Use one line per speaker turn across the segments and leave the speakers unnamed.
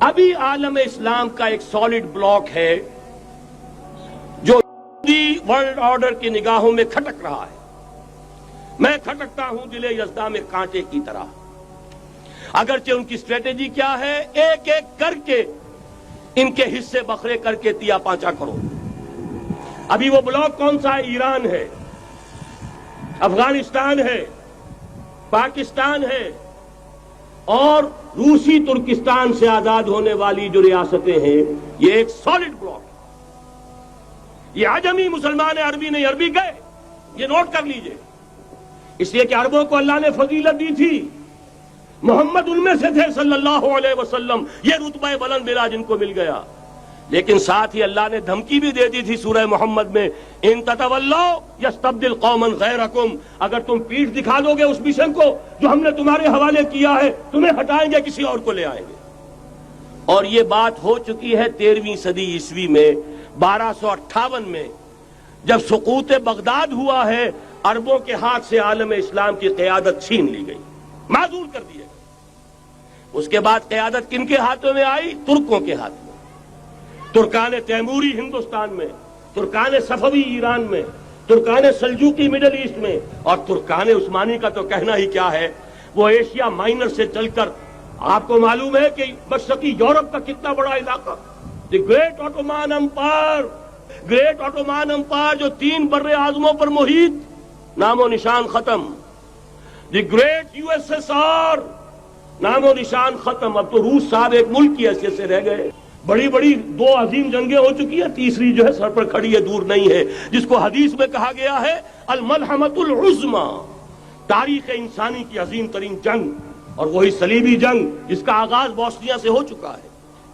ابھی عالم اسلام کا ایک سالڈ بلاک ہے جو ورلڈ آرڈر کی نگاہوں میں کھٹک رہا ہے. میں کھٹکتا ہوں دل یزداں میں کانٹے کی طرح. اگرچہ ان کی اسٹریٹجی کیا ہے؟ ایک ایک کر کے ان کے حصے بکھرے کر کے تیا پانچا کرو. ابھی وہ بلاک کون سا ہے؟ ایران ہے، افغانستان ہے، پاکستان ہے اور روسی ترکستان سے آزاد ہونے والی جو ریاستیں ہیں، یہ ایک سالڈ بلاک ہے. یہ عجمی مسلمان عربی نہیں، عربی گئے، یہ نوٹ کر لیجئے. اس لیے کہ عربوں کو اللہ نے فضیلت دی تھی، محمد ان میں سے تھے صلی اللہ علیہ وسلم، یہ رتبہ بلند ملا جن کو مل گیا. لیکن ساتھ ہی اللہ نے دھمکی بھی دے دی تھی سورہ محمد میں، ان تتولوا یستبدل قوما غیرکم، اگر تم پیٹھ دکھا دو گے اس مشن کو جو ہم نے تمہارے حوالے کیا ہے، تمہیں ہٹائیں گے، کسی اور کو لے آئیں گے. اور یہ بات ہو چکی ہے 13ویں صدی عیسوی میں، 1258 میں جب سقوط بغداد ہوا ہے، عربوں کے ہاتھ سے عالم اسلام کی قیادت چھین لی گئی، معزول کر دیے گئے. اس کے بعد قیادت کن کے ہاتھوں میں آئی؟ ترکوں کے ہاتھ میں. ترکان تیموری ہندوستان میں، ترکان صفوی ایران میں، ترکان سلجوقی مڈل ایسٹ میں، اور ترکان عثمانی کا تو کہنا ہی کیا ہے. وہ ایشیا مائنر سے چل کر آپ کو معلوم ہے کہ مشرقی یورپ کا کتنا بڑا علاقہ، the great Ottoman empire, great Ottoman empire جو 3 بر اعظموں پر محیط، نام و نشان ختم. The great U S S R, نام و نشان ختم. اب تو روس صاحب ایک ملک کی حیثیت سے رہ گئے. بڑی بڑی 2 عظیم جنگیں ہو چکی ہیں، تیسری جو ہے سر پر کھڑی ہے، دور نہیں ہے، جس کو حدیث میں کہا گیا ہے الملحمۃ العظمی، تاریخ انسانی کی عظیم ترین جنگ. اور وہی صلیبی جنگ جس کا آغاز بوسنیا سے ہو چکا ہے.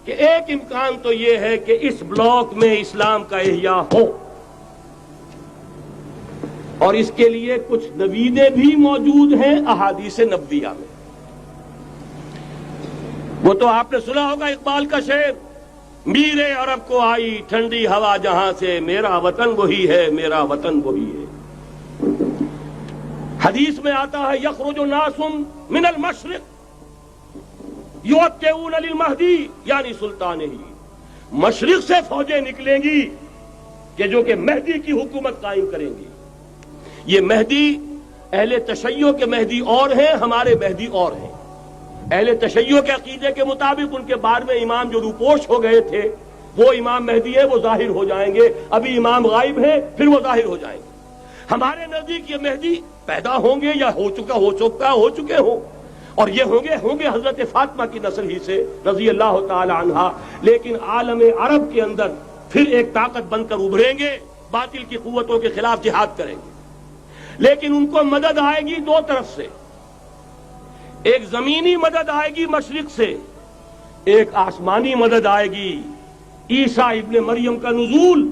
کہ ایک امکان تو یہ ہے کہ اس بلاک میں اسلام کا احیاء ہو، اور اس کے لیے کچھ نویدیں بھی موجود ہیں احادیث نبویہ میں. وہ تو آپ نے سنا ہوگا اقبال کا شعر، میرے عرب کو آئی ٹھنڈی ہوا جہاں سے، میرا وطن وہی ہے، میرا وطن وہی ہے. حدیث میں آتا ہے یخرج ناس من المشرق یوتئون للمہدی یعنی سلطانہ، مشرق سے فوجیں نکلیں گی کہ جو کہ مہدی کی حکومت قائم کریں گی. یہ مہدی اہل تشیع کے مہدی اور ہیں، ہمارے مہدی اور ہیں. اہل تشیع کے عقیدے کے مطابق ان کے بعد میں امام جو روپوش ہو گئے تھے وہ امام مہدی ہیں، وہ ظاہر ہو جائیں گے. ابھی امام غائب ہیں، پھر وہ ظاہر ہو جائیں گے. ہمارے نزدیک یہ مہدی پیدا ہوں گے یا ہو چکے ہوں، اور یہ ہوں گے حضرت فاطمہ کی نسل ہی سے رضی اللہ تعالی عنہا. لیکن عالم عرب کے اندر پھر ایک طاقت بن کر ابھریں گے، باطل کی قوتوں کے خلاف جہاد کریں گے. لیکن ان کو مدد آئے گی 2 طرف سے. ایک زمینی مدد آئے گی مشرق سے، ایک آسمانی مدد آئے گی. عیسیٰ ابن مریم کا نزول،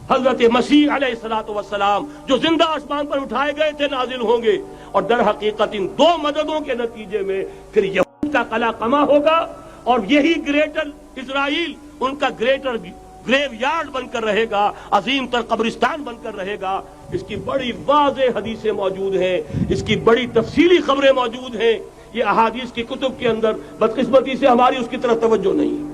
حضرت مسیح علیہ الصلوۃ والسلام جو زندہ آسمان پر اٹھائے گئے تھے نازل ہوں گے. اور در حقیقت ان 2 مددوں کے نتیجے میں پھر یہود کا قلعہ قمع ہوگا، اور یہی گریٹر اسرائیل ان کا گریٹر گریو یارڈ بن کر رہے گا، عظیم تر قبرستان بن کر رہے گا. اس کی بڑی واضح حدیثیں موجود ہیں، اس کی بڑی تفصیلی خبریں موجود ہیں. یہ احادیث کی کتب کے اندر بدقسمتی سے ہماری اس کی طرف توجہ نہیں ہے.